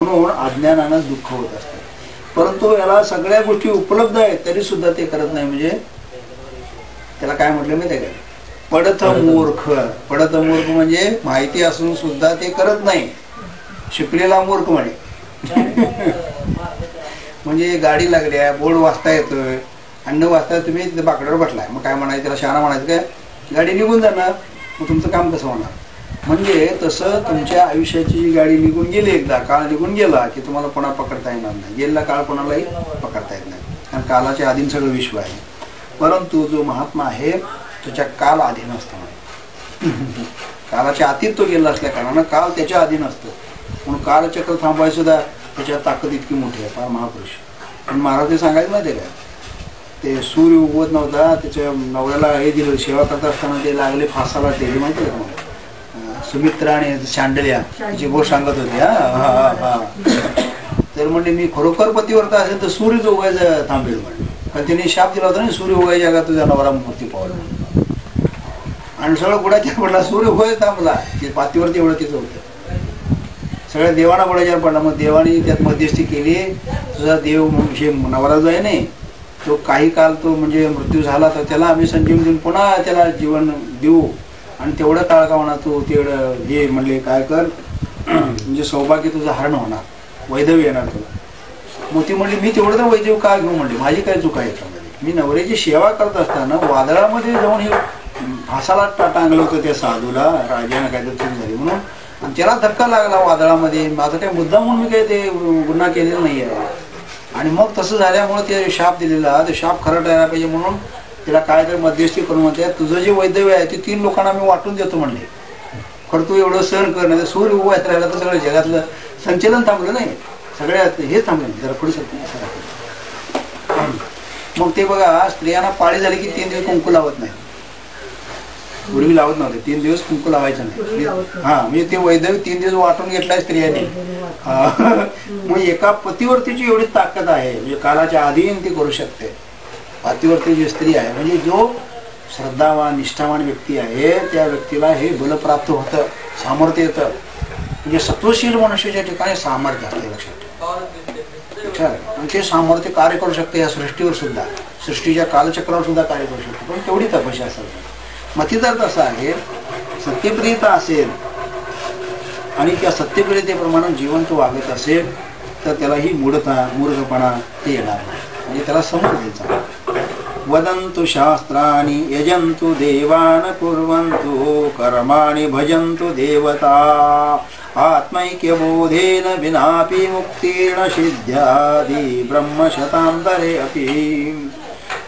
म्हणून अज्ञानानं दुःख होत असते. परंतु याला सगळ्या गोष्टी उपलब्ध आहेत तरी सुद्धा ते करत नाही. म्हणजे त्याला काय म्हटलं माहिती आहे का? पडत मूर्ख. पडत मूर्ख म्हणजे माहिती असून सुद्धा ते करत नाही. शिकलेला मूर्ख म्हणे. म्हणजे गाडी लागली आहे, बोर्ड वाचता येतोय, अन्न वाचता, तुम्ही तिथे बाकड्यावर बसलाय, मग काय म्हणायचं त्याला? शहाणा म्हणायचं काय? गाडी निघून जाणार, मग तुमचं काम कसं होणार? म्हणजे तसं तुमच्या आयुष्याची जी गाडी निघून गेली, एकदा काळ निघून गेला की तुम्हाला पुन्हा पकडता येणार नाही. गेलेला काळ कोणालाही पकडता येत नाही, कारण कालाच्या अधीन सगळं विश्व आहे. परंतु जो महात्मा आहे त्याच्या काल अधीन असतो. कालाच्या अतीत तो गेला असल्या कारणानं काल त्याच्या अधीन असतो. म्हणून कालचक्र थांबवायचं सुद्धा त्याच्या ताकद इतकी मोठी आहे, फार महापुरुष. पण महाराज ते सांगायचं माहिती आहे का? ते सूर्य उगवत नव्हता, त्याच्या नवऱ्याला हे दिलं, सेवा करत असताना ते लागले फासाला टेली, माहिती आहे का मला? सुमित्रा आणि शांडल्या तिची गोष्ट सांगत होती. तर म्हणजे मी खरोखर पतिव्रता असेल तर सूर्य उगायचं थांबेल म्हणजे, कारण त्यांनी शाप दिला होता ना, सूर्य उगायच्या का तुझ्या नवरा मूर्ती पावला. आणि सगळं बुडाच्या पडला, सूर्य उगाय थांबला. ते पातीवरती एवढं तिचं होतं. सगळ्या देवाना बुडाच्या पडला. मग देवाने त्यात मध्यस्थी केली. तुझा देव म्हणजे नवरा जो आहे नाही, तो काही काल तो म्हणजे मृत्यू झाला तर त्याला आम्ही संजीवन देऊन पुन्हा त्याला जीवन देऊ. आणि तेवढं काळ का होणार तू तेवढं हे म्हणले काय कर, म्हणजे सौभाग्य तुझं हरण होणार, वैधव्य येणार तुला. मोती म्हणली मी तेवढं तर वैधव्य का घेऊ म्हणले, माझी काय चूक आहे याच्यामध्ये? मी नवऱ्याची सेवा करत असताना वादळामध्ये जाऊन हे फासाला टांगलं होतं त्या साधूला, राजाने काय तर चूक झाली म्हणून, आणि त्याला धक्का लागला वादळामध्ये. माझं काही मुद्दा म्हणून मी काही ते गुन्हा केलेला नाही आहे. आणि मग तसं झाल्यामुळे ते शाप दिलेला, ते शाप खरं ठरायला पाहिजे म्हणून त्याला काय तर मध्यस्थी करून म्हणते, तुझं जे वैधव्य आहे ते 3 लोकांना मी वाटून देतो म्हणले. खरं तू एवढं सहन कर, नाही तर सूर्य उभा राहिला तर सगळं जगातलं संचलन थांबलं नाही, सगळ्यात हे थांबलं. जरा पुढे सरकलं. मग ते बघा, स्त्रियांना पाळी झाली की 3 दिवस कुंकू लावत नाही. पूर्वी लावत नव्हते, 3 दिवस कुंकू लावायचं नाही. म्हणजे ते वैधव्य 3 दिवस वाटून घेतलाय स्त्रियांनी. मग एका पतिवर्तीची एवढी ताकद आहे, म्हणजे कालाच्या अधीन ती करू शकते. पतिवर्ती जी स्त्री आहे म्हणजे जो श्रद्धावान निष्ठावान व्यक्ती आहे, त्या व्यक्तीला हे बल प्राप्त होतं, सामर्थ्य येतं. म्हणजे सत्वशील मनुष्याच्या ठिकाणी सामर्थ्य असते, लक्षात ठेवा. आणि ते सामर्थ्य कार्य करू शकते या सृष्टीवर सुद्धा, सृष्टीच्या कालचक्रावर सुद्धा कार्य करू शकते. पण तेवढी तपस्या असेल. मतिदार तसा आहे, सत्यप्रियता असेल आणि त्या सत्यप्रियतेप्रमाणे जीवन तो वागत असेल तर त्याला ही मूर्खपणा ते येणार नाही. म्हणजे त्याला समोर द्यायचा. वदन्तु शास्त्राणि यजन्तु देवान कुर्वन्तु कर्माणि भजन्तु देवता आत्मैक्यबोधेन विनापि मुक्तिर्न सिद्ध्यादि ब्रह्मशतान्तरे अपि.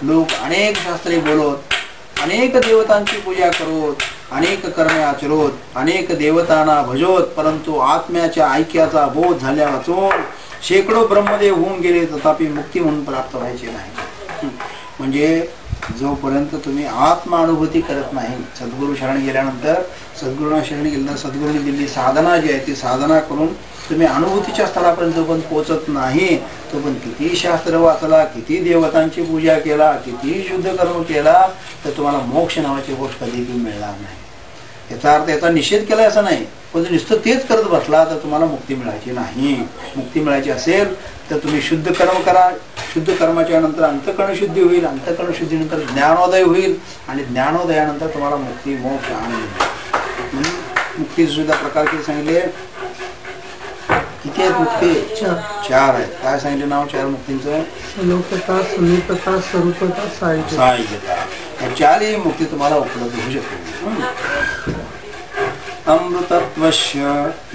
लोक अनेक शास्त्रे बोलत, अनेक देवतांची पूजा करोत, अनेक कर्मे आचरोत, अनेक देवतांना भजोत, परंतु आत्म्याच्या ऐक्याचा बोध झाल्यावाचून शेकडो ब्रह्मदेव होऊन गेले तथापि मुक्ती म्हणून प्राप्त व्हायची नाही. म्हणजे जोपर्यंत तुम्ही आत्मानुभूती करत नाही, सद्गुरू शरण गेल्यानंतर, सद्गुरूंना शरण गेल्यानंतर सद्गुरूंनी दिलेली साधना जी आहे ती साधना करून तुम्ही अनुभूतीच्या स्थळापर्यंत पण पोचत नाही, तो पण किती शास्त्र वाचला, किती देवतांची पूजा केला, किती शुद्ध कर्म केला, तर तुम्हाला मोक्ष नावाची गोष्ट कधी मिळणार नाही. याचा अर्थ याचा निषेध केला असं नाही, पण जर नुसतं तेच करत बसला तर तुम्हाला मुक्ती मिळायची नाही. मुक्ती मिळायची असेल तर तुम्ही शुद्ध कर्म करा. शुद्ध कर्माच्या नंतर अंतःकरण शुद्धी होईल, अंतःकरण शुद्धीनंतर ज्ञानोदय होईल, आणि ज्ञानोदयानंतर तुम्हाला मुक्ती मोक्ष आनंद. मुक्तीचे सुद्धा प्रकार किती सांगितले? किती आहेत मुक्ती? 4 आहेत. काय सांगितले नाव 4 मुक्तींचं? लोकता, समीपता, स्वरूपता, सायुज्यता. या 4ही मुक्ती तुम्हाला उपलब्ध होऊ शकते. अमृतत्वस्य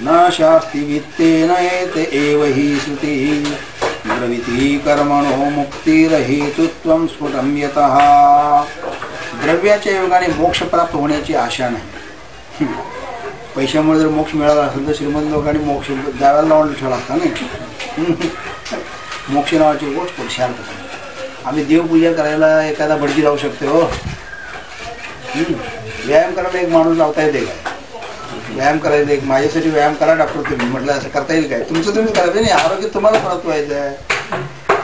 न शास्ति वित्तेन एत एव हि श्रुतिः द्रविती कर्मणो मुक्तिरहेतुत्वं स्फुटं यतः. द्रव्याच्या योगाने मोक्ष प्राप्त होण्याची आशा नाही. पैशामुळे जर मोक्ष मिळाला असेल तर श्रीमंत लोकांनी मोक्ष द्यायला लावून ठेवला असता नाही. मोक्ष नावाची गोष्ट पुरुषार्थ. आम्ही देवपूजा करायला एखादा भटजी लावू शकतो. व्यायाम करायला एक माणूस लावता येते काय? व्यायाम करायला एक, माझ्यासाठी व्यायाम करा डॉक्टर तुम्ही म्हटलं, असं करता येईल काय? तुमचं तुम्ही करायचं नाही. आरोग्य तुम्हाला परत व्हायचं आहे.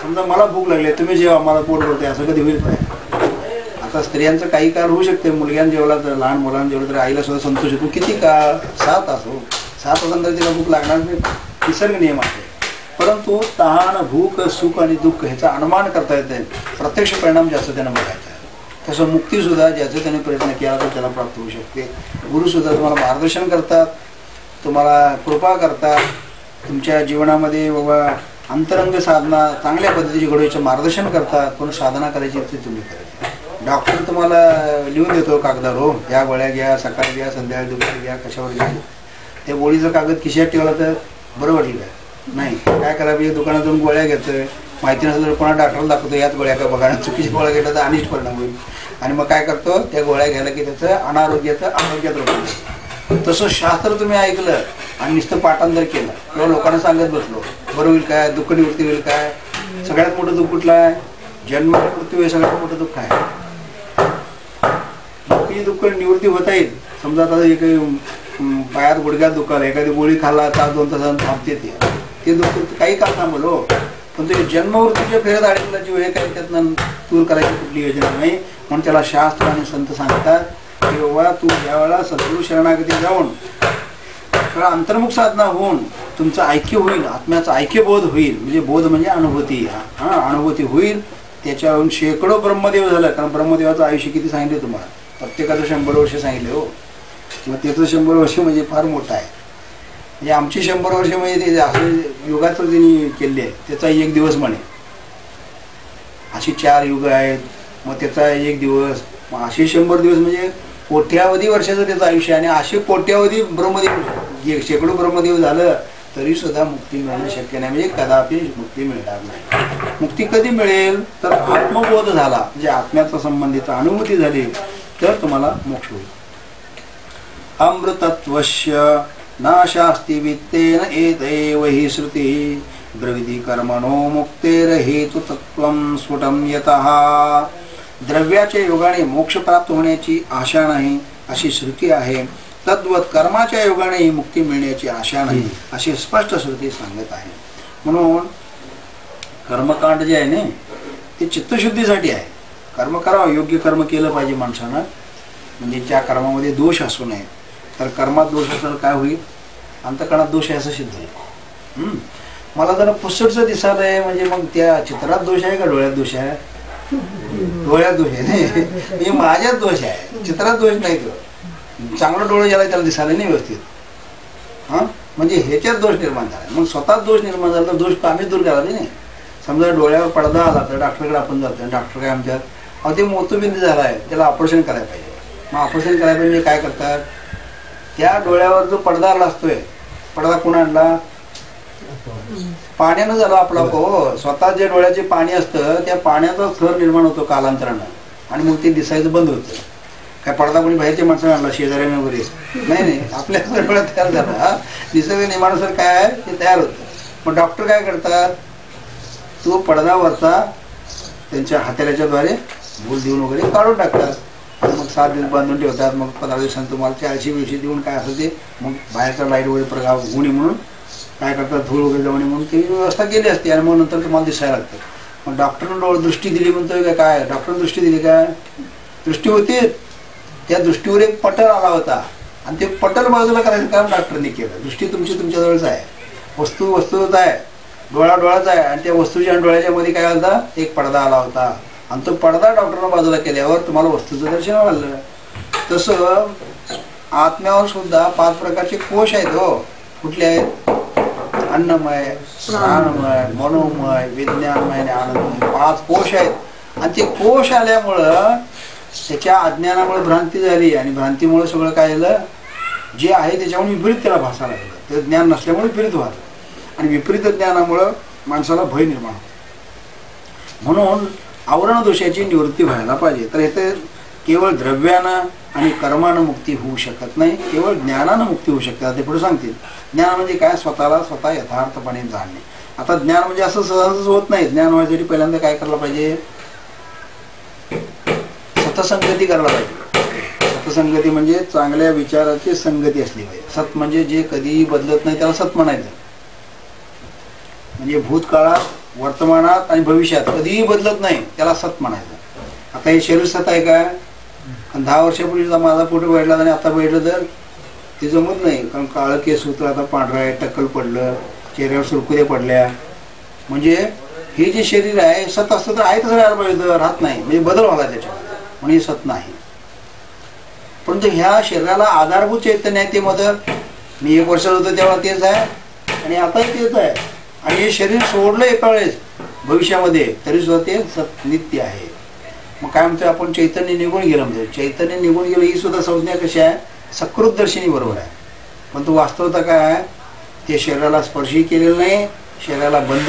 समजा मला भूक लागली, तुम्ही जेव्हा मला पोट भरते, असं कधी होईल काय? आता स्त्रियांचं काही काळ होऊ शकते, मुलग्यांना जेवला तर, लहान मुलांना जेवलं तर आईला सुद्धा संतोष होतो. किती काळ? 7 तास हो. 7 तासानंतर तिला भूक लागणार नाही. निसर्ग नियम आहे. परंतु तहान, भूक, सुख आणि दुःख ह्याचा अनुमान करता येते, प्रत्यक्ष परिणाम ज्याचा त्यानं बघायचा आहे. तसं मुक्ती सुद्धा ज्याचा त्याने प्रयत्न केला तर त्याला प्राप्त होऊ शकते. गुरु सुद्धा तुम्हाला मार्गदर्शन करतात, तुम्हाला कृपा करतात, तुमच्या जीवनामध्ये बाबा अंतरंग साधना चांगल्या पद्धतीची घडवायचं मार्गदर्शन करतात. पण साधना करायची ते तुम्ही करायची. डॉक्टर तुम्हाला लिहून देतो कागदावर, हो या गोळ्या घ्या, सकाळी घ्या, संध्याकाळी दुपारी घ्या, कशावर घ्या. त्या गोळीचं कागद खिशात ठेवला तर बरोबर ठीक आहे. नाही काय करावं, दुकानातून गोळ्या घेतोय, माहिती नसेल तर पुन्हा डॉक्टरला दाखवतो याच गोळ्या काय बघा, चुकीच्या गोळ्या घेतल्या तर अनिष्ट परिणाम होईल. आणि मग काय करतो, त्या गोळ्या घ्यायला की त्याचं अनारोग्यात रूपांतर. तसं शास्त्र तुम्ही ऐकलं आणि नुसतं पाठांतर केलं किंवा लोकांना सांगत बसलो, बरं होईल काय, दुःख निवृत्ती होईल काय. सगळ्यात मोठं दुःख कुठलं आहे? जन्म मृत्यू हे सगळ्यात मोठं दुःख आहे. बाकीची दुःख निवृत्ती होता येईल. समजा आता एक पायात गुडघ्यात दुखाल, एखादी गोळी खाल्ला तास 2 तासांनी थांबते, ते दुःख काही काळ थांबलो. पण ते जन्मवृत्तीच्या फेऱ्यात अडकला जीव हे काही त्यातनं दूर करायची कुठली योजना नाही. म्हणून त्याला शास्त्र आणि संत सांगतात की बाबा तू ज्यावेळेला सद्गुरू शरणागती जाऊन अंतर्मुख साधना होऊन तुमचं ऐक्य होईल, आत्म्याचा ऐक्यबोध होईल. म्हणजे बोध म्हणजे अनुभूती, अनुभूती होईल. त्याच्यावरून शेकडो ब्रह्मदेव झालं. कारण ब्रह्मदेवाचं आयुष्य किती सांगितले तुम्हाला, प्रत्येकाचं 100 वर्ष सांगितले हो. किंवा त्याचं 100 वर्ष म्हणजे फार मोठं आहे. म्हणजे आमची 100 वर्ष म्हणजे ते असं युगाचं त्यांनी केले आहे, त्याचा 1 दिवस म्हणे. अशी 4 युग आहेत, मग त्याचा 1 दिवस, मग असे 100 दिवस म्हणजे कोट्यावधी वर्षाचं त्याचं आयुष्य. आणि असे कोट्यावधी ब्रह्मदेव, शेकडो ब्रह्मदेव झालं तरी सुद्धा मुक्ती मिळणं शक्य नाही. म्हणजे कदापि मुक्ती मिळणार नाही. मुक्ती कधी मिळेल तर आत्मबोध झाला, म्हणजे आत्म्याचा संबंधित अनुभूती झाली तर तुम्हाला मोक्ष होईल. अमृतत्वस्य नाशास्ति वित्तेन एतैव हि श्रुतिः ब्रवीति कर्मणो मुक्तेर हेतु तत्त्वं स्फुटं यतः. द्रव्याच्या योगाने मोक्ष प्राप्त होण्याची आशा नाही अशी श्रुती आहे. तद्वत कर्माच्या योगाने मुक्ती मिळण्याची आशा नाही अशी स्पष्ट श्रुती सांगत आहे. म्हणून कर्मकांड जे आहे ना ते चित्तशुद्धीसाठी आहे. कर्म करावं, योग्य कर्म केलं पाहिजे माणसानं. म्हणजे त्या कर्मामध्ये दोष असू नये. तर कर्मात दोष असेल काय होईल, अंतःकरणात दोष आहे असं सिद्ध होईल. मला जरा पुसटचं दिसायला आहे म्हणजे मग त्या चित्रात दोष आहे का डोळ्यात दोष आहे? डोळ्यात दोष आहे नाही, माझ्यात दोष आहे, चित्रात दोष नाही. तो चांगलं डोळे ज्याला त्याला दिसायला नाही व्यवस्थित, म्हणजे ह्याच्यात दोष निर्माण झाला. मग स्वतःच दोष निर्माण झाला तर दोष आम्ही दूर करायला नाही. समजा डोळ्यावर पडदा आला तर डॉक्टरकडे आपण जातो, डॉक्टर काय आमच्यात अहो ते मोतबिंद झाला आहे, त्याला ऑपरेशन करायला पाहिजे. मग ऑपरेशन करायला पाहिजे काय करतात, त्या डोळ्यावर जो पडदा आला असतोय, पडदा कोण आणला? पाण्यानं झाला आपला. हो, स्वतः जे डोळ्याचे पाणी असतं त्या पाण्याचा थर निर्माण होतो कालांतरानं आणि मग ते दिसायचं बंद होतं. काय पडदा कोणी बाहेरच्या माणसाने आणला शेजाऱ्याने वगैरे नाही, आपल्या डोळ्यात तयार झाला. दिसायचं निर्माणानुसार काय आहे ते तयार होतं. मग डॉक्टर काय करतात, तो पडदावरचा त्यांच्या हातेल्याच्या द्वारे भूल देऊन वगैरे काढून टाकतात. आणि मग 7 दिवस बांधून ठेवतात. मग 15 दिवसांनी तुम्हाला 40-20 देऊन काय असं ते मग बाहेरचा लाईट वगैरे प्रभाव होऊ नये म्हणून काय करतात, धूळ वगैरे जाऊ नये म्हणून ती व्यवस्था केली असते. आणि मग नंतर तुम्हाला दिसायला लागतं. मग डॉक्टरनं दृष्टी दिली म्हणतोय का काय, डॉक्टरने दृष्टी दिली काय, दृष्टी होती. त्या दृष्टीवर एक पटल आला होता आणि ते पटल बाजूला करायचं काम डॉक्टरने केलं. दृष्टी तुमची तुमच्याजवळच आहे, वस्तू वस्तूच आहे, डोळा डोळाच आहे. आणि त्या वस्तूच्या आणि डोळ्याच्या मध्ये काय होता, एक पडदा आला होता. आणि तो पडदा डॉक्टरनं बाजूला केल्यावर तुम्हाला वस्तूचं दर्शन आलं. तसं आत्म्यावर सुद्धा 5 प्रकारचे कोश आहेत. हो, कुठले आहेत? अन्नमय, प्राणमय, मनोमय, विज्ञानमय आणि आनंदमय. 5 कोश आहेत. आणि ते कोश आल्यामुळं त्याच्या अज्ञानामुळे भ्रांती झाली आणि भ्रांतीमुळे सगळं काय झालं, जे आहे त्याच्यामुळे विपरीत त्याला भासायला लागलं. ते ज्ञान नसल्यामुळे विपरीत व्हायचं आणि विपरीत ज्ञानामुळं माणसाला भय निर्माण होतो. म्हणून आवरण दोषाची निवृत्ती व्हायला पाहिजे. तर इथे केवळ द्रव्यानं आणि कर्मानं मुक्ती होऊ शकत नाही, केवळ ज्ञानानं मुक्ती होऊ शकते. ते पुढे सांगतील. ज्ञान म्हणजे काय, स्वतःला स्वतः यथार्थपणे जाणणे. आता ज्ञान म्हणजे असं सहजच होत नाही. ज्ञान व्हायसाठी पहिल्यांदा काय करायला पाहिजे, सतसंगती करायला पाहिजे. सतसंगती म्हणजे चांगल्या विचाराची संगती असली पाहिजे. सत म्हणजे जे कधीही बदलत नाही त्याला सत म्हणायचं. म्हणजे भूतकाळात, वर्तमानात आणि भविष्यात कधीही बदलत नाही त्याला सत म्हणायचं. आता हे शरीर सत आहे काय, 10 वर्षापूर्वीचा माझा फोटो बघितला आणि आता बघितलं तर ते जमत नाही. कारण काळं केस होतं आता पांढरं आहे, टक्कल पडलं, चेहऱ्यावर सुरकुत्या पडल्या, म्हणजे हे जे शरीर आहे सत असतं तर आहे तसं राहायला पाहिजे, राहत नाही, म्हणजे बदल व्हायला त्याच्यामध्ये, म्हणजे हे सत नाही. परंतु ह्या शरीराला आधारभूत चैतन्य आहे ते मात्र मी 1 वर्षात होतो तेव्हा तेच आहे आणि आताही तेच आहे. आणि हे शरीर सोडलं एका वेळेस भविष्यामध्ये तरी सुद्धा ते सत नित्य आहे. मग काय म्हणतोय आपण, चैतन्य निघून गेलं म्हणजे चैतन्य निघून गेलं ही सुद्धा संज्ञा कशी आहे, सकृत दर्शनी बरोबर आहे. पण तो वास्तवता काय आहे, ते शरीराला स्पर्शही केलेलं नाही, शरीराला बंद